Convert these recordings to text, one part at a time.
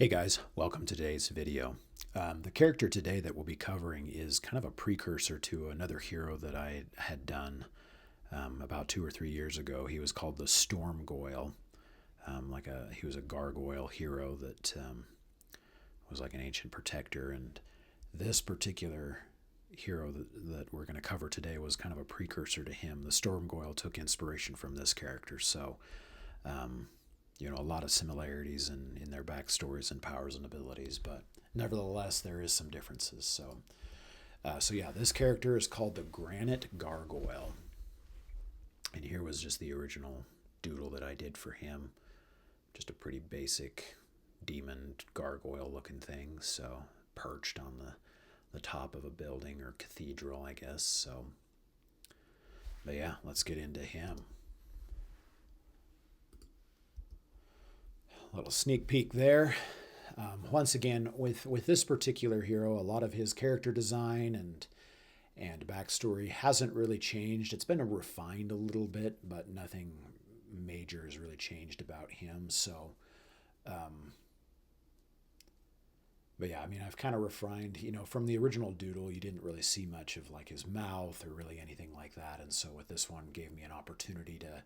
Hey guys, welcome to today's video. The character today that we'll be covering is kind of a precursor to another hero that I had done about 2 or 3 years ago. He was called the Storm Goyle. He was a gargoyle hero that was like an ancient protector, and this particular hero that we're going to cover today was kind of a precursor to him. The Storm Goyle took inspiration from this character, so um, a lot of similarities in their backstories and powers and abilities, but nevertheless, there is some differences. So yeah, this character is called the Granite Gargoyle, and here was just the original doodle that I did for him. Just a pretty basic demon gargoyle looking thing, so perched on the top of a building or cathedral, I guess. But yeah, let's get into him. Little sneak peek there. Once again, with this particular hero, a lot of his character design and backstory hasn't really changed. It's been refined a little bit, but nothing major has really changed about him. But yeah, I mean, I've kind of refined. From the original doodle, you didn't really see much of like his mouth or really anything like that, and so with this one, gave me an opportunity to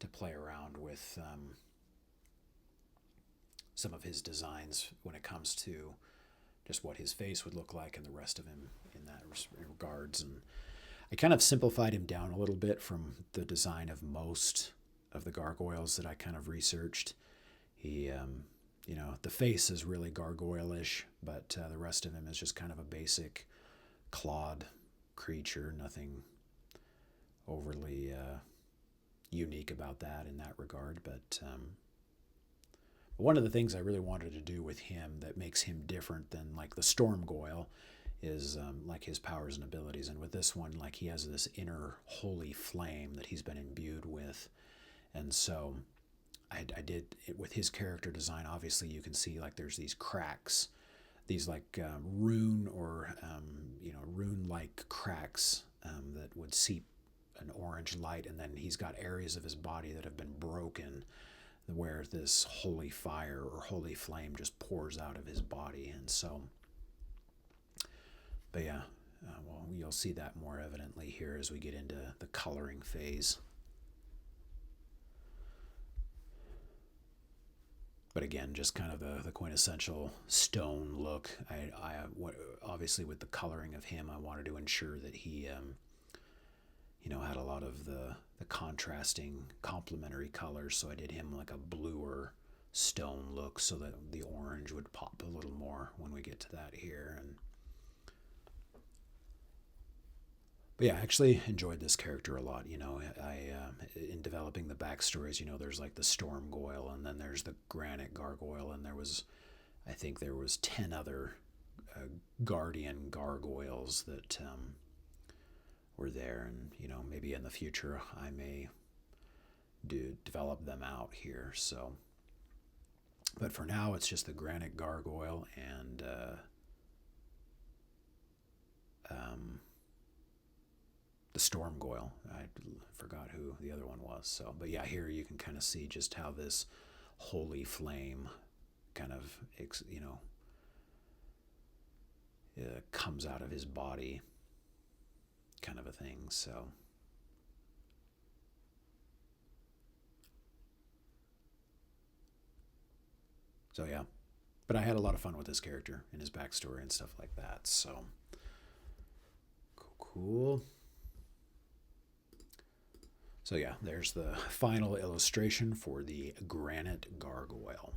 play around with some of his designs when it comes to just what his face would look like and the rest of him in that regards. And I kind of simplified him down a little bit from the design of most of the gargoyles that I kind of researched. The face is really gargoyle-ish, but the rest of him is just kind of a basic clawed creature. Nothing overly unique about that in that regard, but one of the things I really wanted to do with him that makes him different than like the Storm Goyle is like his powers and abilities. And with this one, like he has this inner holy flame that he's been imbued with. And so I did it with his character design. Obviously, you can see like there's these cracks, these like rune or rune-like cracks that would seep an orange light, and then he's got areas of his body that have been broken, where this holy fire or holy flame just pours out of his body. And so, but yeah, well, you'll see that more evidently here as we get into the coloring phase. But again, just kind of the quintessential stone look. Obviously with the coloring of him, I wanted to ensure that he had a lot of the contrasting complementary colors. So I did him like a bluer stone look so that the orange would pop a little more when we get to that here. But yeah, I actually enjoyed this character a lot. In developing the backstories, there's like the Storm Goyle, and then there's the Granite Gargoyle, and I think there was 10 other guardian gargoyles that were there, and maybe in the future I may develop them out here. So, but for now, it's just the Granite Gargoyle and the Storm Goyle. I forgot who the other one was. So, but yeah, here you can kind of see just how this holy flame kind of comes out of his body, kind of a thing. So yeah, but I had a lot of fun with this character and his backstory and stuff like that. So cool. So yeah, there's the final illustration for the Granite Gargoyle.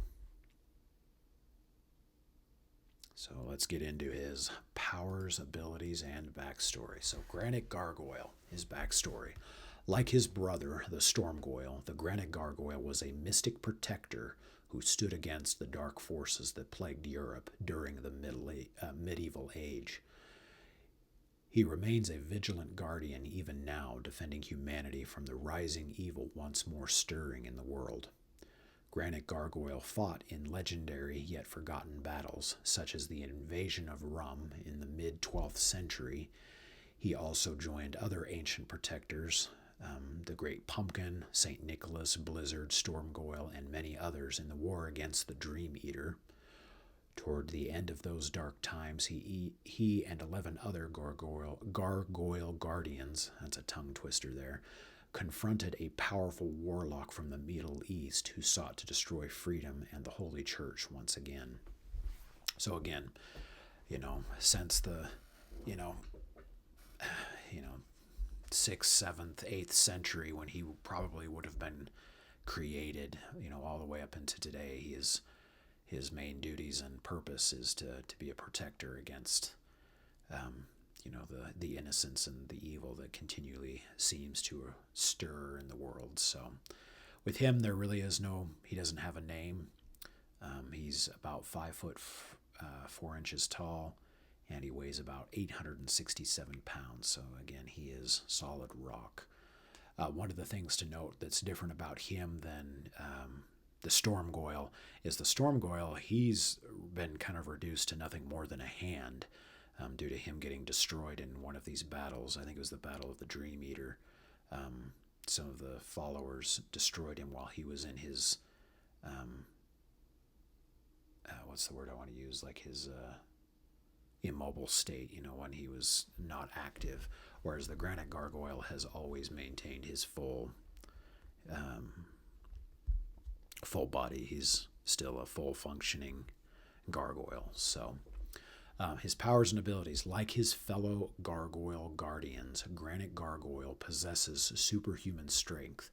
So let's get into his powers, abilities, and backstory. So Granite Gargoyle, his backstory. Like his brother, the Storm Goyle, the Granite Gargoyle was a mystic protector who stood against the dark forces that plagued Europe during the medieval age. He remains a vigilant guardian even now, defending humanity from the rising evil once more stirring in the world. Granite Gargoyle fought in legendary yet forgotten battles, such as the invasion of Rum in the mid-12th century. He also joined other ancient protectors, the Great Pumpkin, St. Nicholas, Blizzard, Storm Goyle, and many others in the war against the Dream Eater. Toward the end of those dark times, he and 11 other gargoyle guardians, that's a tongue twister there, confronted a powerful warlock from the Middle East who sought to destroy freedom and the Holy Church once again. So again, since the, you know, 6th, 7th, 8th century, when he probably would have been created, all the way up into today, his main duties and purpose is to be a protector against, the innocence and the evil that continually seems to stir in the world. So with him, there really is he doesn't have a name. He's about 5 foot 4 inches tall, and he weighs about 867 pounds. So again, he is solid rock. One of the things to note that's different about him than the Storm Goyle is the Storm Goyle, he's been kind of reduced to nothing more than a hand due to him getting destroyed in one of these battles. I think it was the Battle of the Dream Eater. Some of the followers destroyed him while he was in his, what's the word I want to use, like his immobile state, when he was not active, whereas the Granite Gargoyle has always maintained his full body. He's still a full functioning gargoyle. So his powers and abilities, like his fellow gargoyle guardians, Granite Gargoyle possesses superhuman strength,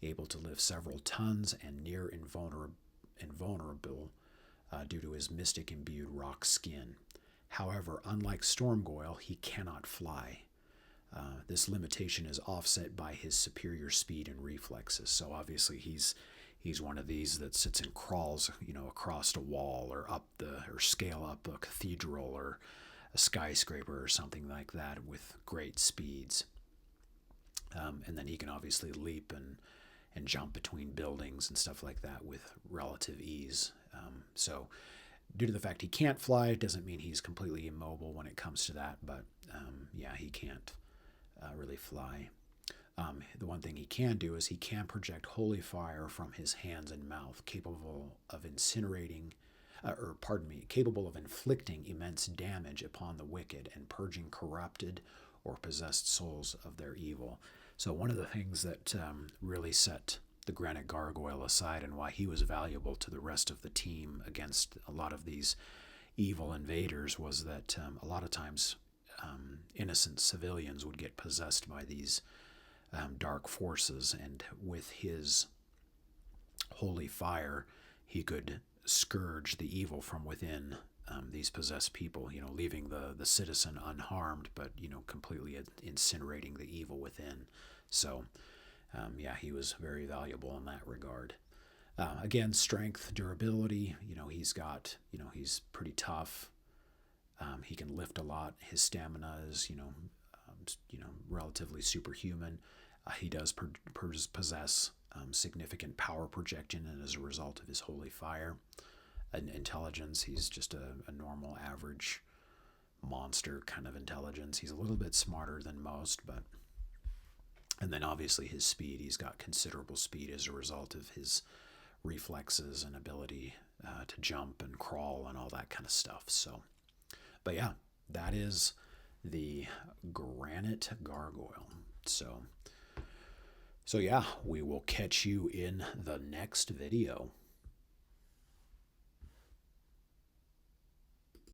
able to lift several tons and near invulnerable due to his mystic imbued rock skin. However, unlike Storm Goyle, he cannot fly. This limitation is offset by his superior speed and reflexes. So obviously he's one of these that sits and crawls, across a wall or scale up a cathedral or a skyscraper or something like that with great speeds. And then he can obviously leap and jump between buildings and stuff like that with relative ease. So due to the fact he can't fly, it doesn't mean he's completely immobile when it comes to that, but he can't really fly. The one thing he can do is he can project holy fire from his hands and mouth, capable of capable of inflicting immense damage upon the wicked and purging corrupted or possessed souls of their evil. So one of the things that really set the Granite Gargoyle aside and why he was valuable to the rest of the team against a lot of these evil invaders was that a lot of times innocent civilians would get possessed by these dark forces, and with his holy fire, he could scourge the evil from within these possessed people, leaving the citizen unharmed, but, completely incinerating the evil within. So, he was very valuable in that regard. Again, strength, durability, he's pretty tough. He can lift a lot. His stamina is, relatively superhuman. He does possess significant power projection, and as a result of his holy fire and intelligence, he's just a normal, average monster kind of intelligence. He's a little bit smarter than most, and then obviously his speed. He's got considerable speed as a result of his reflexes and ability to jump and crawl and all that kind of stuff. So, but yeah, that is the Granite Gargoyle. So yeah, we will catch you in the next video.